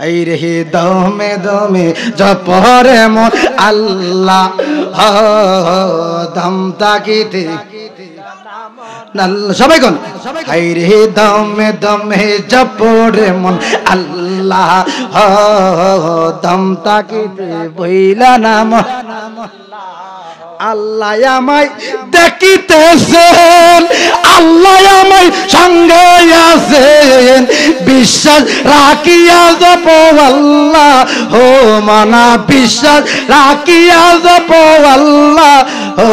এই রে দমে দমে জপরে মন আল্লাহ দম তাকিতে সবাই কোন হাই রে দমে দমে জপরে মন আল্লাহ দম তাকিতে বইলা নাম আল্লাহ আমায় দেখিতেছেন, আল্লাহ আমায় সঙ্গে আছেন, বিশ্বাস রাখিয়া জপ আল্লাহ ও মানা, বিশ্বাস রাখিয়া জপ আল্লাহ ও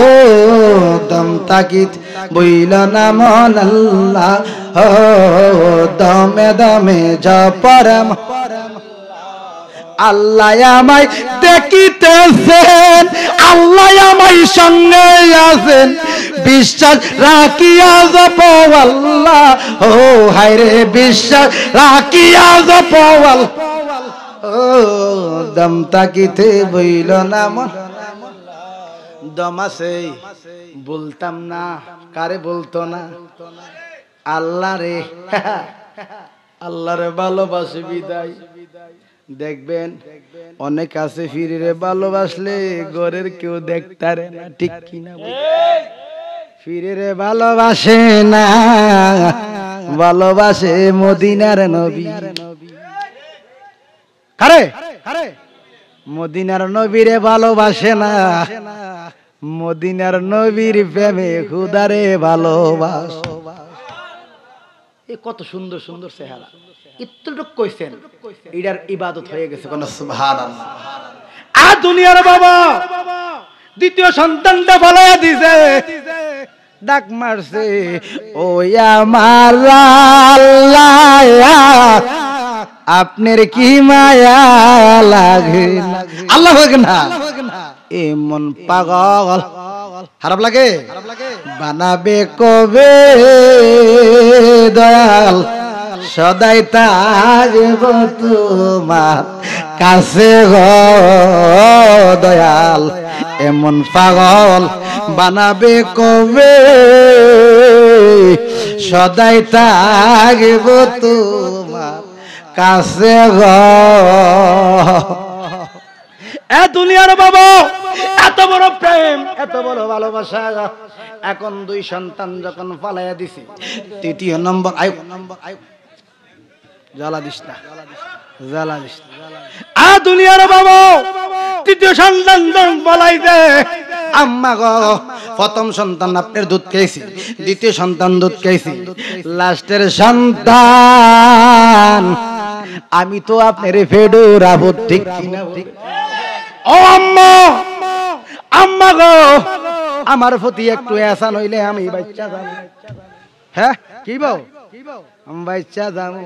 দম তাকিত বইলা নাম আল্লাহ ও দমে দমে জপরে আল্লাহ আমায় দেখিতেছেন, আল্লাহ আমায় সঙ্গে আছেন, বিশ্বাস রাখিয়া জপ আল্লাহ ও হায়রে বিশ্বাস রাখিয়া জপ ও দম তাকিতে বইল না মন। দম আছে বলতাম না, কারে বলতো না? আল্লাহ রে, আল্লাহরে ভালোবাসে বিদায়। দেখবেন অনেক আছে ফিরে ভালোবাসলে ঘরের কেউ দেখতারে না, ঠিক কিনা? ফিরে ভালোবাসে না, ভালোবাসে মদিনার নবী। কারে? মদিনার নবীরে ভালোবাসে না, মদিনার নবীর প্রেমে খুদারে ভালোবাস। এ কত সুন্দর সুন্দর চেহারা, এতটুক কইছেন, এটার ইবাদত হয়ে গেছে কোন সুবহানাল্লাহ। আর দুনিয়ার বাবা দ্বিতীয় সন্তানটা ফলাইয়া দিছে, ডাক মারছে ও আমার আল্লাহ আপনার কি মায়া লাগে, আল্লাহ হোক না এমন পাগল খারাপ লাগে, বানাবে কবে দয়াল, সদাই থাকব তোমার কাছে গো দয়াল, এমন পাগল বানাবে কবে, সদাই থাকব তোমার কাছে গো। এ দুনিয়ার বাবা এত বড় প্রেম, এত বড় ভালোবাসা, এখন দুই সন্তান যখন পালাইয়া দিছে, তৃতীয় নম্বর আয়ুব জ্বালা দিস না, জ্বালা দিস না। আর দুনিয়ার বাবা তৃতীয় সন্তান যখন পালাইছে, আম্মা গো প্রথম সন্তান আপনার দুধ খাইছি, দ্বিতীয় সন্তান দুধ খাইছি, লাস্টের সন্তান আমি তো আপনার ফেডো রাবো, ঠিক কিনা? ও আম্মা, আম্মা গো আমার প্রতি একটু এহসান হইলে আমি বাচ্চা যাবো। হ্যাঁ কি বল, আমি বাচ্চা যাবো।